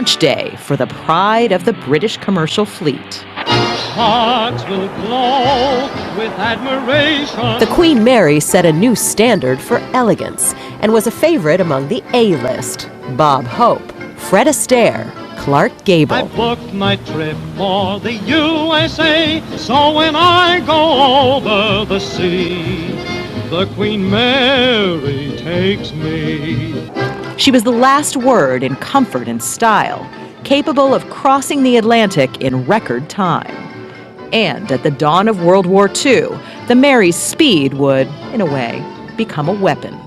Launch day for the pride of the British commercial fleet. Hearts will glow with admiration. The Queen Mary set a new standard for elegance and was a favorite among the A-list. Bob Hope, Fred Astaire, Clark Gable. I booked my trip for the USA, so when I go over the sea, the Queen Mary takes me. She was the last word in comfort and style, capable of crossing the Atlantic in record time. And at the dawn of World War II, the Mary's speed would, in a way, become a weapon.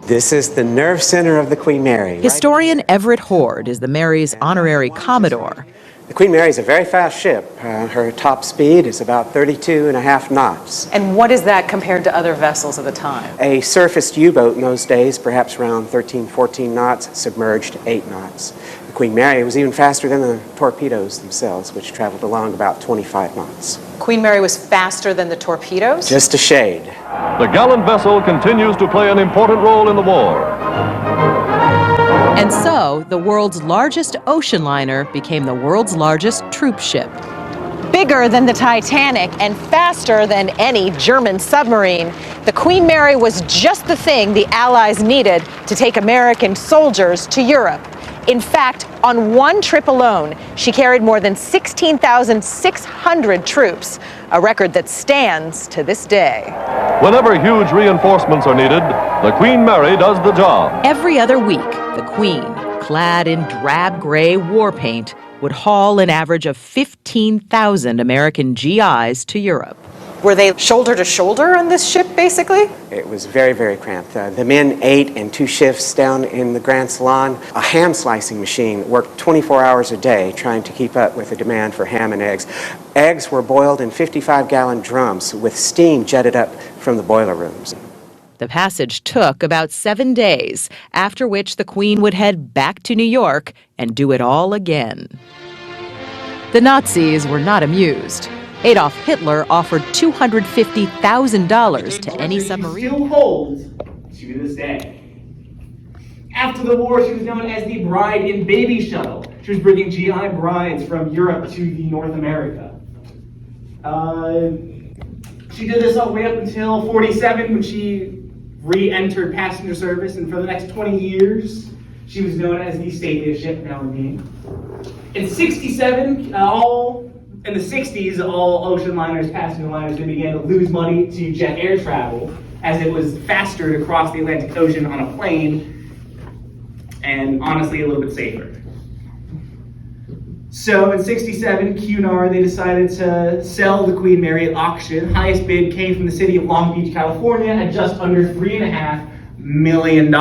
This is the nerve center of the Queen Mary. Historian Everett Horde is the Mary's honorary Commodore. The Queen Mary is a very fast ship. Her top speed is about 32.5 knots. And what is that compared to other vessels of the time? A surfaced U-boat in those days, perhaps around 13, 14 knots, submerged 8 knots. The Queen Mary was even faster than the torpedoes themselves, which traveled along about 25 knots. Queen Mary was faster than the torpedoes? Just a shade. The gallant vessel continues to play an important role in the war. And so, the world's largest ocean liner became the world's largest troop ship. Bigger than the Titanic and faster than any German submarine, the Queen Mary was just the thing the Allies needed to take American soldiers to Europe. In fact, on one trip alone, she carried more than 16,600 troops, a record that stands to this day. Whenever huge reinforcements are needed, the Queen Mary does the job. Every other week, the Queen, clad in drab gray war paint, would haul an average of 15,000 American GIs to Europe. Were they shoulder to shoulder on this ship, basically? It was very, very cramped. The men ate in 2 shifts down in the Grand Salon. A ham slicing machine worked 24 hours a day trying to keep up with the demand for ham and eggs. Eggs were boiled in 55-gallon drums with steam jetted up from the boiler rooms. The passage took about 7 days, after which the Queen would head back to New York and do it all again. The Nazis were not amused. Adolf Hitler offered $250,000 to any submarine. Still holds to this day. After the war, she was known as the Bride and Baby Shuttle. She was bringing GI brides from Europe to the North America. She did this all the way up until 47 when she re-entered passenger service, and for the next 20 years, she was known as the stateliest ship now in being. In 67, in the 60s, all ocean liners, passenger liners, they began to lose money to jet air travel, as it was faster to cross the Atlantic Ocean on a plane, and honestly a little bit safer. So in 67, Cunard, they decided to sell the Queen Mary at auction. Highest bid came from the city of Long Beach, California, at just under $3.5 million.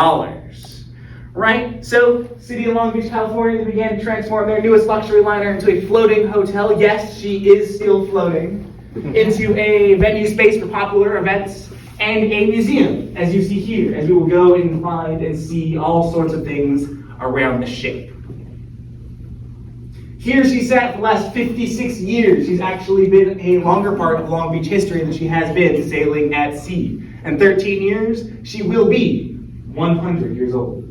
Right? So, city of Long Beach, California, they began to transform their newest luxury liner into a floating hotel. Yes, she is still floating. Into a venue space for popular events and a museum, as you see here, as we will go and find and see all sorts of things around the ship. Here she sat for the last 56 years. She's actually been a longer part of Long Beach history than she has been sailing at sea. In 13 years, she will be 100 years old.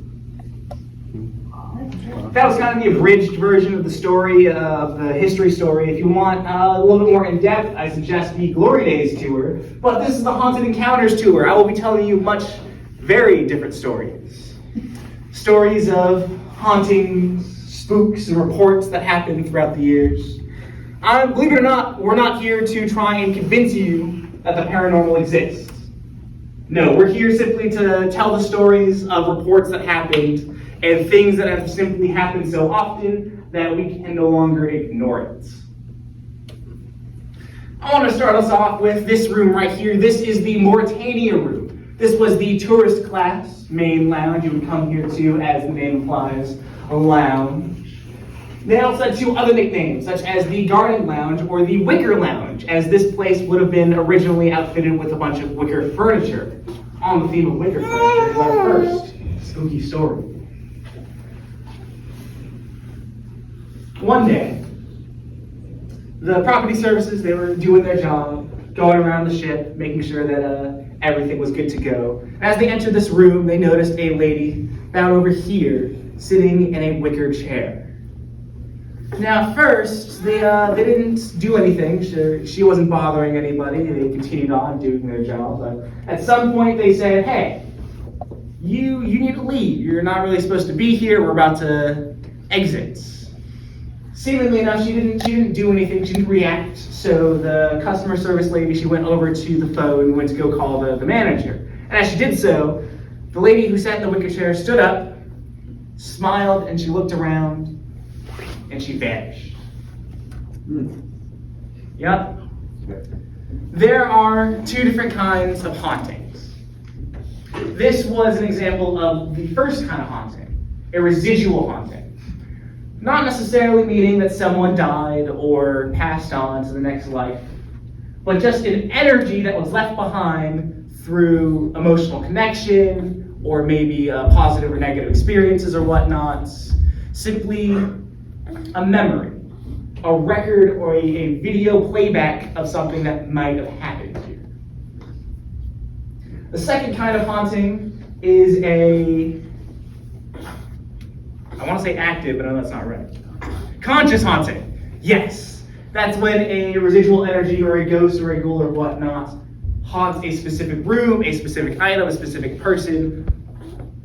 That was kind of the abridged version of the story, of the history story. If you want a little bit more in-depth, I suggest the Glory Days tour. But this is the Haunted Encounters tour. I will be telling you very different stories. Stories of hauntings, spooks, and reports that happened throughout the years. Believe it or not, we're not here to try and convince you that the paranormal exists. No, we're here simply to tell the stories of reports that happened and things that have simply happened so often that we can no longer ignore it. I want to start us off with this room right here. This is the Mauritania room. This was the tourist class main lounge you would come here to, as the name implies, a lounge. They also had 2 other nicknames, such as the Garden Lounge or the Wicker Lounge, as this place would have been originally outfitted with a bunch of wicker furniture. On the theme of wicker furniture is our first spooky story. One day, the property services, they were doing their job, going around the ship, making sure that everything was good to go. As they entered this room, they noticed a lady down over here, sitting in a wicker chair. Now, first, they didn't do anything. She wasn't bothering anybody. They continued on doing their job. But at some point, they said, "Hey, you need to leave. You're not really supposed to be here. We're about to exit." Seemingly enough, she didn't do anything. She didn't react. So the customer service lady, she went over to the phone and went to go call the manager. And as she did so, the lady who sat in the wicker chair stood up, smiled, and she looked around, and she vanished. Yep. There are two different kinds of hauntings. This was an example of the first kind of haunting, a residual haunting. Not necessarily meaning that someone died or passed on to the next life, but just an energy that was left behind through emotional connection or maybe positive or negative experiences or whatnot. Simply a memory, a record or a video playback of something that might have happened to you. The second kind of haunting is I want to say active, but no, that's not right. Conscious haunting. Yes. That's when a residual energy or a ghost or a ghoul or whatnot haunts a specific room, a specific item, a specific person,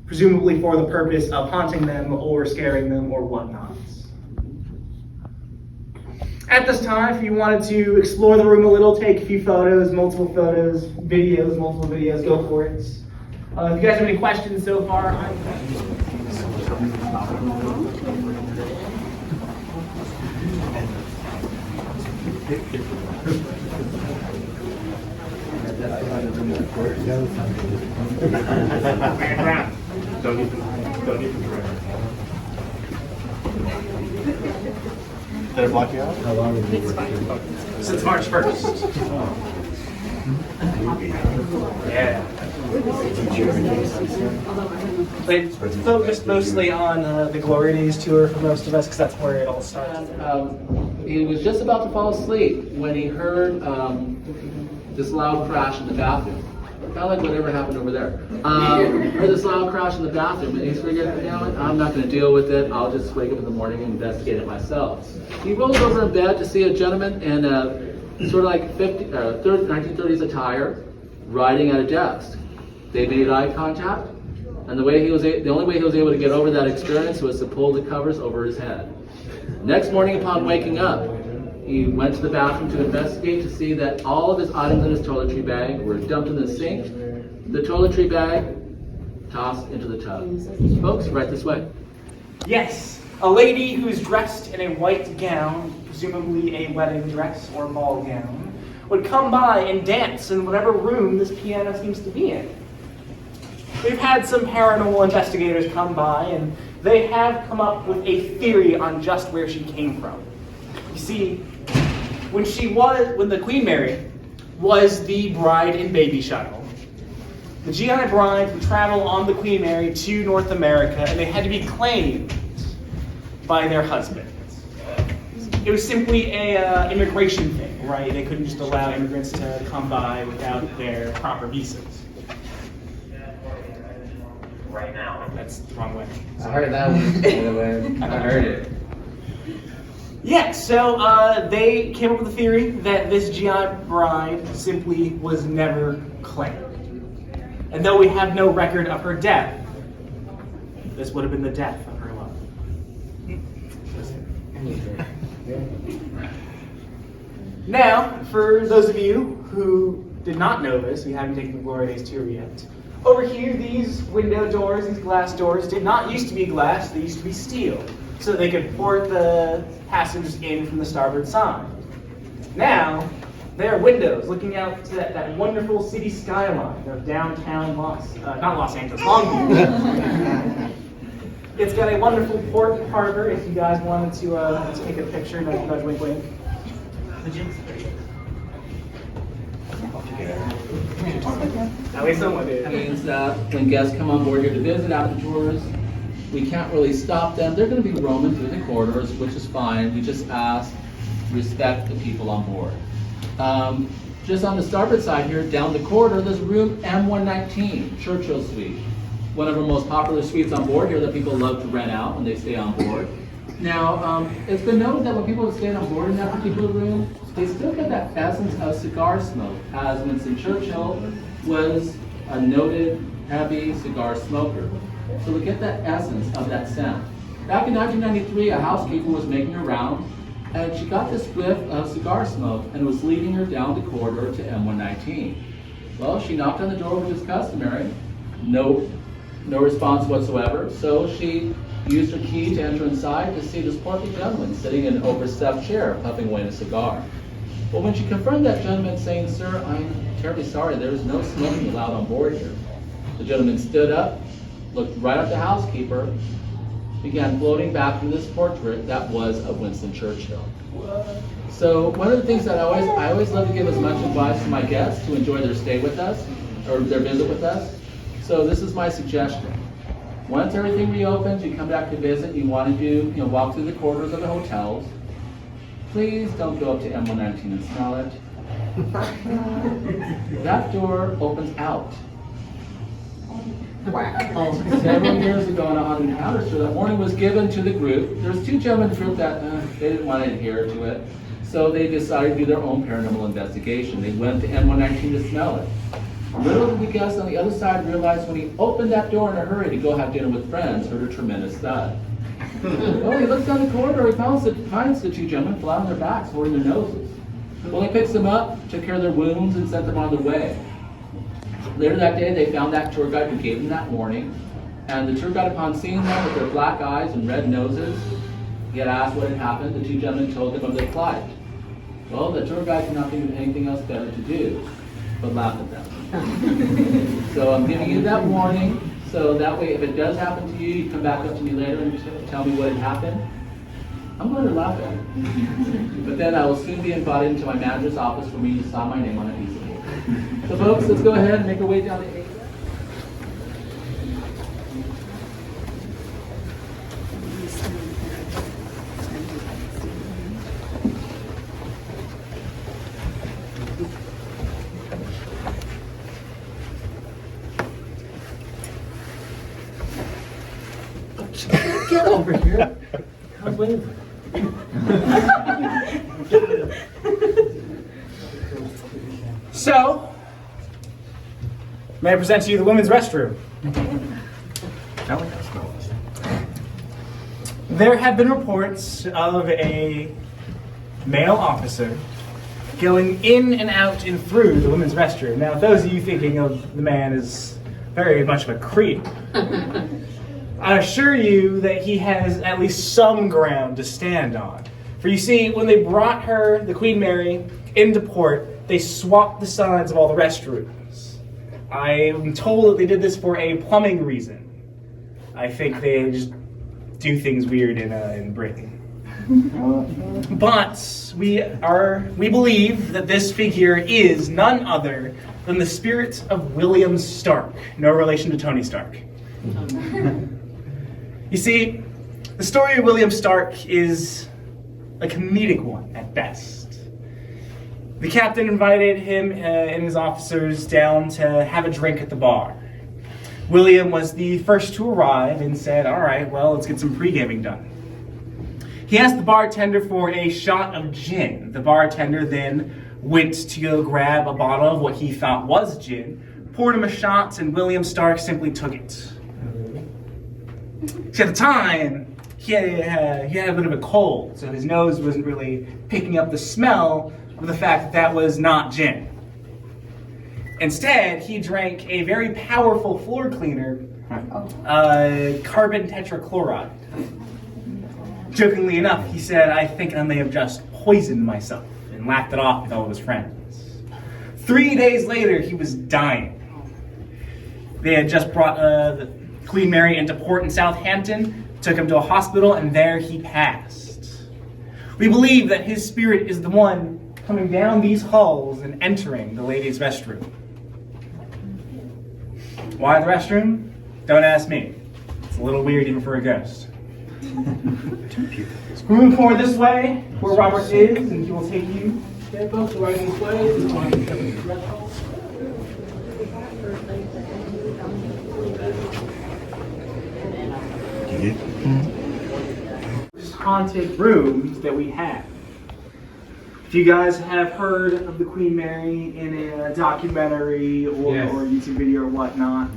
presumably for the purpose of haunting them or scaring them or whatnot. At this time, if you wanted to explore the room a little, take a few photos, multiple videos, go for it. If you guys have any questions so far, Don't even try. Did I block you out? How long have you been working? Since March 1st. Yeah. They focused mostly on the Glory Days tour for most of us because that's where it all started. He was just about to fall asleep when he heard this loud crash in the bathroom. Kind of like whatever happened over there. Heard this loud crash in the bathroom, and he figured, you know what, I'm not going to deal with it. I'll just wake up in the morning and investigate it myself. He rolls over in bed to see a gentleman in sort of like 1930s attire, writing at a desk. They made eye contact, and the only way he was able to get over that experience was to pull the covers over his head. Next morning, upon waking up, he went to the bathroom to investigate to see that all of his items in his toiletry bag were dumped in the sink, the toiletry bag tossed into the tub. Folks, right this way. Yes, a lady who's dressed in a white gown, presumably a wedding dress or ball gown, would come by and dance in whatever room this piano seems to be in. We've had some paranormal investigators come by, and they have come up with a theory on just where she came from. You see, when the Queen Mary was the bride and baby shuttle, the GI brides would travel on the Queen Mary to North America, and they had to be claimed by their husbands. It was simply a immigration thing, right? They couldn't just allow immigrants to come by without their proper visas. Right now. That's the wrong way. I heard that one, by the way. I heard it. Yeah, so they came up with the theory that this GI bride simply was never claimed. And though we have no record of her death, this would have been the death of her love. Now, for those of you who did not know this, we haven't taken the Glory Days tour yet, over here, these window doors, these glass doors, did not used to be glass, they used to be steel, so they could port the passengers in from the starboard side. Now, there are windows looking out to that wonderful city skyline of downtown Long Beach. It's got a wonderful port harbor if you guys wanted to take a picture, nudge, wink, wink. At least someone did. That means that when guests come on board here to visit after tours, we can't really stop them. They're going to be roaming through the corridors, which is fine. We just ask, respect the people on board. Just on the starboard side here, down the corridor, there's room M119, Churchill Suite. One of our most popular suites on board here that people love to rent out when they stay on board. Now, it's been noted that when people stand on board in that particular room, they still get that essence of cigar smoke, as Winston Churchill was a noted heavy cigar smoker. So we get that essence of that scent. Back in 1993, a housekeeper was making her round, and she got this whiff of cigar smoke, and it was leading her down the corridor to M119. Well, she knocked on the door, which is customary. No response whatsoever. So she used her key to enter inside to see this portly gentleman sitting in an overstuffed chair, puffing away in a cigar. Well, when she confronted that gentleman, saying, "Sir, I'm terribly sorry, there is no smoking allowed on board here," the gentleman stood up, looked right at the housekeeper, began floating back through this portrait that was of Winston Churchill. So one of the things that I always love to give as much advice to my guests to enjoy their stay with us, or their visit with us. So this is my suggestion. Once everything reopens, you come back to visit, you want to do, walk through the corridors of the hotels. Please don't go up to M119 and smell it. That door opens out. Several years ago on a haunted encounter show, that warning was given to the group. There was two gentlemen in the group that they didn't want to adhere to it, so they decided to do their own paranormal investigation. They went to M119 to smell it. Little did the guest on the other side realize when he opened that door in a hurry to go have dinner with friends, heard a tremendous thud. Well, he looked down the corridor, he finds the two gentlemen flat on their backs, holding their noses. Well, he picks them up, took care of their wounds, and sent them on their way. Later that day, they found that tour guide who gave them that warning, and the tour guide, upon seeing them with their black eyes and red noses, he had asked what had happened. The two gentlemen told him of their plight. Well, the tour guide could not think of anything else better to do but laugh at them. So I'm giving you that warning, so that way if it does happen to you, you come back up to me later and tell me what had happened. I'm going to laugh at it. But then I will soon be invited into my manager's office for me to sign my name on a piece of paper. So folks, let's go ahead and make our way down the 8th. Get over here. I'm waiting for So, may I present to you the women's restroom? There have been reports of a male officer going in and out and through the women's restroom. Now, those of you thinking of the man as very much of a creep, I assure you that he has at least some ground to stand on. For you see, when they brought her, the Queen Mary, into port, they swapped the sides of all the restrooms. I'm told that they did this for a plumbing reason. I think they just do things weird in Britain. But we believe that this figure is none other than the spirit of William Stark, no relation to Tony Stark. You see, the story of William Stark is a comedic one at best. The captain invited him and his officers down to have a drink at the bar. William was the first to arrive and said, "All right, well, let's get some pre-gaming done." He asked the bartender for a shot of gin. The bartender then went to go grab a bottle of what he thought was gin, poured him a shot, and William Stark simply took it. See, at the time, he had a bit of a cold, so his nose wasn't really picking up the smell of the fact that that was not gin. Instead, he drank a very powerful floor cleaner, carbon tetrachloride. Jokingly enough, he said, "I think I may have just poisoned myself," and laughed it off with all of his friends. 3 days later, he was dying. They had just brought the Queen Mary into port in Southampton, took him to a hospital, and there he passed. We believe that his spirit is the one coming down these halls and entering the ladies' restroom. Why the restroom? Don't ask me. It's a little weird even for a ghost. We're moving forward this way, where Robert is, and he will take you. Okay, folks, we're riding this way. This is one of the thresholds. haunted rooms that we have. If you guys have heard of the Queen Mary in a documentary or YouTube video or whatnot,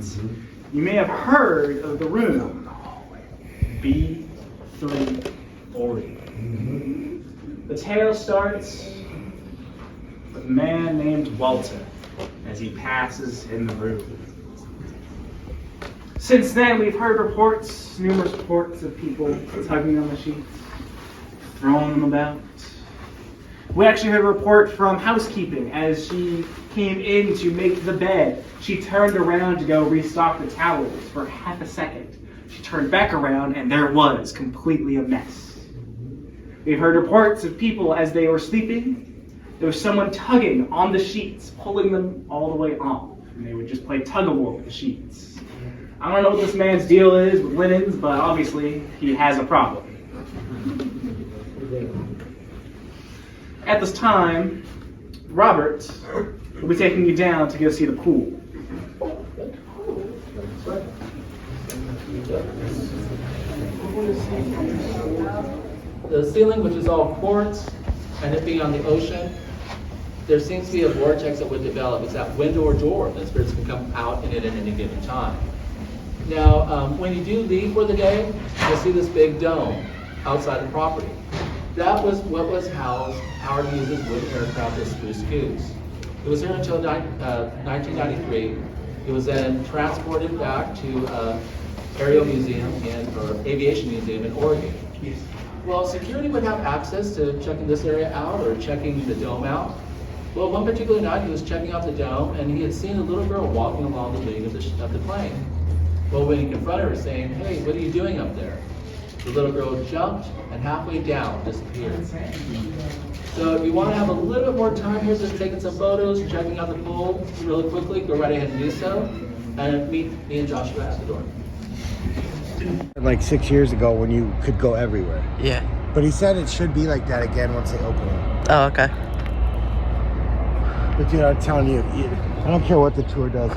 you may have heard of the room B340. The tale starts with a man named Walter as he passes in the room. Since then, we've heard numerous reports of people tugging on the sheets, throwing them about. We actually heard a report from housekeeping as she came in to make the bed. She turned around to go restock the towels for half a second. She turned back around and there was completely a mess. We've heard reports of people as they were sleeping. There was someone tugging on the sheets, pulling them all the way off. And they would just play tug-of-war with the sheets. I don't know what this man's deal is with linens, but obviously he has a problem. At this time, Robert will be taking you down to go see the pool. The ceiling, which is all quartz, and it being on the ocean, there seems to be a vortex that would develop. It's that window or door that spirits can come out in it at any given time. Now, when you do leave for the day, you'll see this big dome outside the property. That was what was housed Howard Hughes' wooden aircraft, the Spruce Goose. It was here until 1993. It was then transported back to Aerial Museum or Aviation Museum in Oregon. Well, security would have access to checking this area out or checking the dome out. Well, one particular night he was checking out the dome and he had seen a little girl walking along the wing of the plane. Well, when he confronted her saying, "Hey, what are you doing up there?" The little girl jumped and halfway down disappeared. So if you want to have a little bit more time here, just taking some photos, checking out the pool really quickly, go right ahead and do so. And meet me and Joshua at the door. Like 6 years ago when you could go everywhere. Yeah. But he said it should be like that again once they open it. Oh, okay. But dude, I'm telling you, I don't care what the tour does.